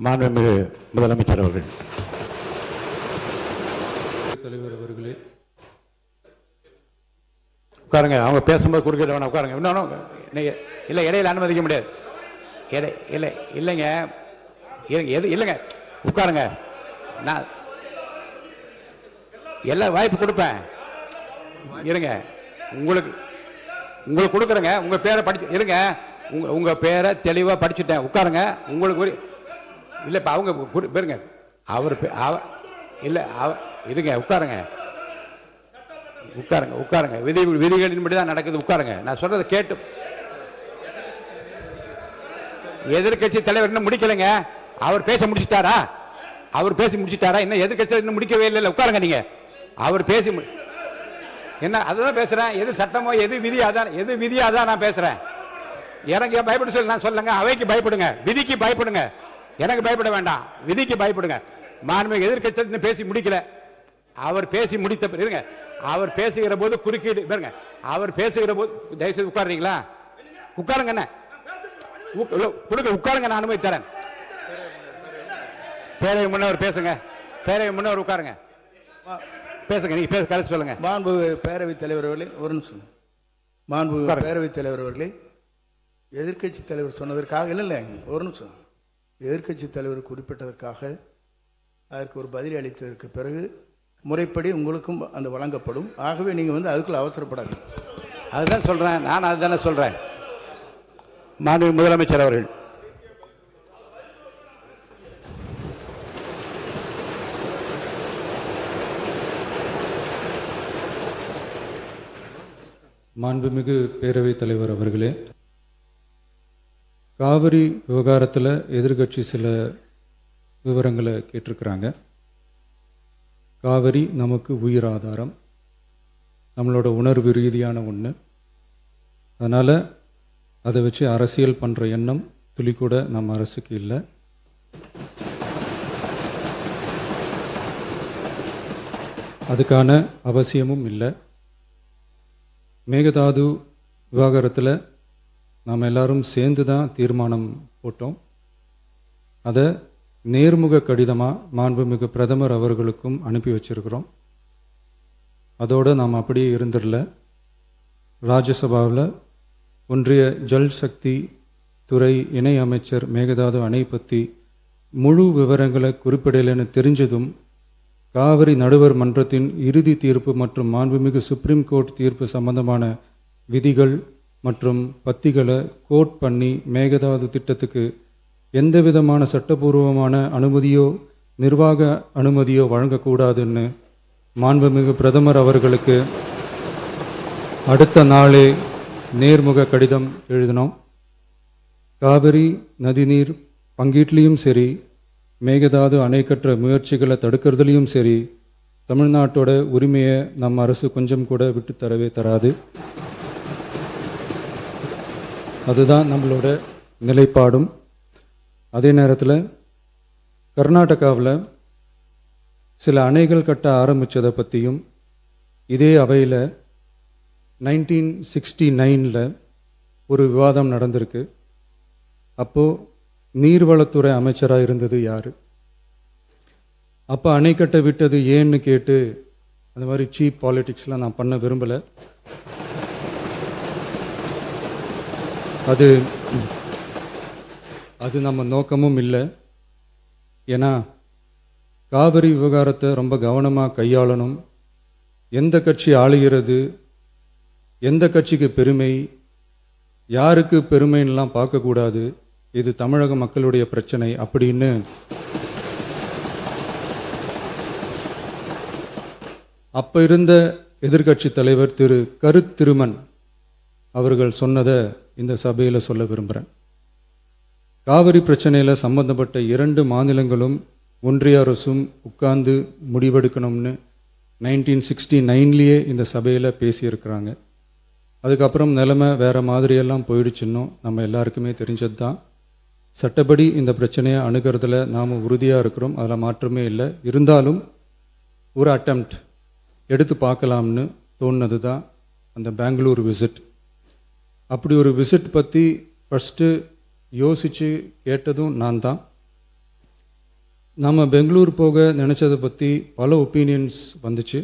மாண்புமிகு முதலமைச்சர் அவர்கள். தலைவர் அவர்களே, உட்காருங்க. அவங்க பேசும்போது குறுக்கிட வேணாம், உட்காருங்க. இன்னொன்று நீங்கள் இல்லை, இடையில அனுமதிக்க முடியாது. இல்லை இல்லைங்க, இல்லைங்க, உட்காருங்க. நான் எல்லா வாய்ப்பு கொடுப்பேன். இருங்க, உங்களுக்கு கொடுக்குறேங்க. உங்கள் பேரை படிச்சு இருங்க. உங்கள் பேரை தெளிவாக படிச்சுட்டேன். உட்காருங்க. உங்களுக்கு இல்லை, இப்போ அவங்க பேருங்க. அவர் இல்லை, இருங்க, உட்காருங்க. விதிகளின்படி தான் நடக்குது. உட்காருங்க. நான் சொல்றதை கேட்டு. எதிர்கட்சி தலைவர் இன்னும் முடிக்கலைங்க. அவர் பேச முடிச்சுட்டாரா? இன்னும் எதிர்கட்சி இன்னும் முடிக்கவே இல்லை. உட்காருங்க. நீங்க அவர் பேசி என்ன அதுதான் பேசுறேன். எது சட்டமோ எது விதியாதான் நான் பேசுறேன். எனக்கு பயப்பட சொல்லி நான் சொல்லுங்க. அவைக்கு பயப்படுங்க, விதிக்கு பயப்படுங்க. எனக்கு பயப்பட வேண்டாம், விதிக்கு பயப்படுங்க. மாண்புமிகு எதிர்கட்சி பேசி முடிக்கல. அவர் பேசி முடித்த இருங்க. அவர் பேசுகிற போது குறுக்கீடு பாருங்க. அவர் பேசுகிற போது தயவுசெய்து உட்காருறீங்களா? உட்காருங்க. என்ன கொடுங்க, உட்காருங்க. நான் அனுமதி தரேன். பேரவை முன்னவர் பேசுங்க. பேரவை முன்னவர் உட்காருங்க. பேசுங்க. நீங்க பேச கருத்து சொல்லுங்க. மாண்பு பேரவைத் தலைவர் அவர்களே, ஒரு நிமிஷம். மாண்பு பேரவைத் தலைவர் அவர்களே, எதிர்கட்சி தலைவர் சொன்னதற்காக இல்லை, ஒரு நிமிஷம். எதிர்கட்சி தலைவர் குறிப்பிட்டதற்காக அதற்கு ஒரு பதில் அளித்ததற்கு பிறகு முறைப்படி உங்களுக்கும் அந்த வழங்கப்படும். ஆகவே நீங்கள் அதுக்குள்ள அவசரப்படாது. அதுதான் சொல்றேன். நான் அதுதானே சொல்றேன். மாண்புமிகு முதலமைச்சர் அவர்கள். மாண்புமிகு பேரவைத் தலைவர் அவர்களே, காவிரி விவகாரத்தில் எதிர்கட்சி சில விவரங்களை கேட்டிருக்கிறாங்க. காவிரி நமக்கு உயிர் ஆதாரம், நம்மளோட உணர்வு ரீதியான ஒன்று. அதனால் அதை வச்சு அரசியல் பண்ணுற எண்ணம் துளி கூட நம்ம அரசுக்கு இல்லை. அதுக்கான அவசியமும் இல்லை. மேகதாது விவகாரத்தில் நாம் எல்லாரும் சேர்ந்து தான் தீர்மானம் போட்டோம். அதை நேர்முக கடிதமாக மாண்புமிகு பிரதமர் அவர்களுக்கும் அனுப்பி வச்சிருக்கிறோம். அதோடு நாம் அப்படியே இருந்துடல. ராஜ்யசபாவில் ஒன்றிய ஜல் சக்தி துறை இணை அமைச்சர் மேகதாது அணை பற்றி முழு விவரங்களை குறிப்பிடலைன்னு தெரிஞ்சதும் காவிரி நடுவர் மன்றத்தின் இறுதி தீர்ப்பு மற்றும் மாண்புமிகு சுப்ரீம் கோர்ட் தீர்ப்பு சம்பந்தமான விதிகள் மற்றும் பத்திகளை கோட் பண்ணி மேகதாது திட்டத்துக்கு எந்த விதமான சட்டபூர்வமான அனுமதியோ நிர்வாக அனுமதியோ வழங்கக்கூடாதுன்னு மாண்புமிகு பிரதமர் அவர்களுக்கு அடுத்த நாளே நேர்முக கடிதம் எழுதினோம். காவிரி நதிநீர் பங்கீட்லேயும் சரி, மேகதாது அணை கட்டுற முயற்சிகளை தடுக்கிறதுலையும் சரி, தமிழ்நாட்டோட உரிமையை நம்ம அரசு கொஞ்சம் கூட விட்டு தரவே தராது. அதுதான் நம்மளோட நிலைப்பாடும். அதே நேரத்தில் கர்நாடகாவில் சில அணைகள் கட்ட ஆரம்பித்ததை பற்றியும் இதே அவையில் 1969 ஒரு விவாதம் நடந்திருக்கு. அப்போது நீர்வளத்துறை அமைச்சராக இருந்தது யார்? அப்போ அணை கட்ட விட்டது ஏன்னு கேட்டு அந்த மாதிரி சீப் பாலிடிக்ஸ்லாம் நான் பண்ண விரும்பலை. அது நம்ம நோக்கமும் இல்லை. ஏன்னா காவிரி விவகாரத்தை ரொம்ப கவனமாக கையாளணும். எந்த கட்சி ஆளுகிறது, எந்த கட்சிக்கு பெருமை, யாருக்கு பெருமைன்னெலாம் பார்க்கக்கூடாது. இது தமிழக மக்களுடைய பிரச்சனை அப்படின்னு அப்போ இருந்த எதிர்கட்சி தலைவர் திரு திருமன் அவர்கள் சொன்னதை இந்த சபையில் சொல்ல விரும்புகிறேன். காவிரி பிரச்சனையில் சம்பந்தப்பட்ட 2 மாநிலங்களும் ஒன்றிய அரசும் உட்கார்ந்து முடிவெடுக்கணும்னு 1969 இந்த சபையில் பேசியிருக்கிறாங்க. அதுக்கப்புறம் நிலைமை வேறு மாதிரியெல்லாம் போயிடுச்சுன்னு நம்ம எல்லாருக்குமே தெரிஞ்சது தான். சட்டப்படி இந்த பிரச்சனையை அணுகிறதுல நாம் உறுதியாக இருக்கிறோம், அதில் மாற்றமே இல்லை. இருந்தாலும் ஒரு அட்டெம்ப்ட் எடுத்து பார்க்கலாம்னு தோணுனது தான் அந்த பெங்களூர் விசிட். அப்படி ஒரு விசிட் பற்றி ஃபஸ்ட்டு யோசித்து கேட்டதும் நான் தான். நாம் பெங்களூர் போக நினச்சதை பற்றி பல ஒப்பீனியன்ஸ் வந்துச்சு.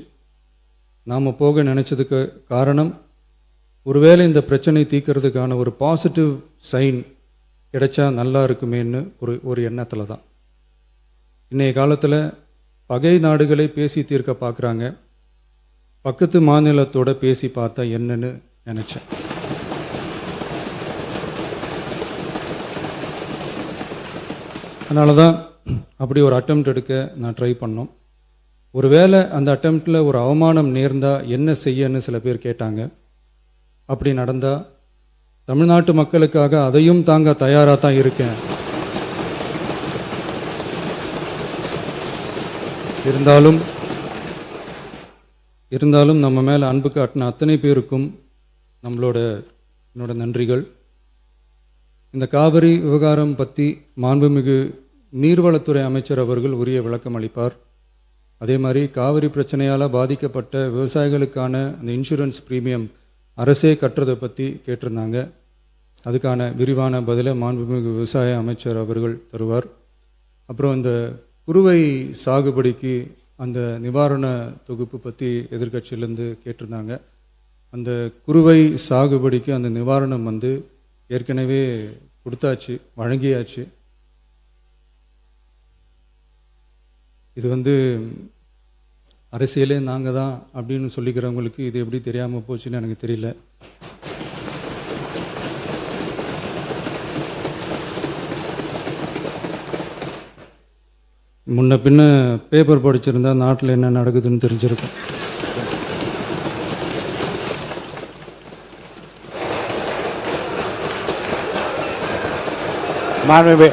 நாம் போக நினச்சதுக்கு காரணம், ஒருவேளை இந்த பிரச்சனை தீர்க்கறதுக்கான ஒரு பாசிட்டிவ் சைன் கிடைச்சா நல்லா இருக்குமேன்னு ஒரு எண்ணத்தில் தான். இன்றைய காலத்தில் பகை நாடுகளை பேசி தீர்க்க பார்க்குறாங்க. பக்கத்து மாநிலத்தோட பேசி பார்த்தா என்னன்னு நினச்சேன். அதனால தான் அப்படி ஒரு அட்டெம்ப்ட் எடுக்க நான் ட்ரை பண்ணோம். ஒருவேளை அந்த அட்டெம்ப்டில் ஒரு அவமானம் நேர்ந்தால் என்ன செய்யன்னு சில பேர் கேட்டாங்க. அப்படி நடந்தால் தமிழ்நாட்டு மக்களுக்காக அதையும் தாங்க தயாராக தான் இருக்கேன். இருந்தாலும் நம்ம மேலே அன்பு காட்டின அத்தனை பேருக்கும் என்னோட நன்றிகள். இந்த காவிரி விவகாரம் பற்றி மாண்புமிகு நீர்வளத்துறை அமைச்சர் அவர்கள் உரிய விளக்கம் அளிப்பார். அதே மாதிரி காவிரி பிரச்சனையால் பாதிக்கப்பட்ட விவசாயிகளுக்கான அந்த இன்சூரன்ஸ் ப்ரீமியம் அரசே கட்டுறதை பற்றி கேட்டிருந்தாங்க. அதுக்கான விரிவான பதிலை மாண்புமிகு விவசாய அமைச்சர் அவர்கள் தருவார். அப்புறம் இந்த குறுவை சாகுபடிக்கு அந்த நிவாரண தொகுப்பு பற்றி எதிர்க்கட்சியிலேருந்து கேட்டிருந்தாங்க. அந்த குறுவை சாகுபடிக்கு அந்த நிவாரணம் ஏற்கனவே கொடுத்தாச்சு, வழங்கியாச்சு. இது அரசியலே நாங்கள் தான் அப்படின்னு சொல்லிக்கிறவங்களுக்கு இது எப்படி தெரியாமல் போச்சுன்னு எனக்கு தெரியல. முன்ன பின்ன பேப்பர் படிச்சிருந்தா நாட்டில் என்ன நடக்குதுன்னு தெரிஞ்சிருக்கும். மாண்புமிகு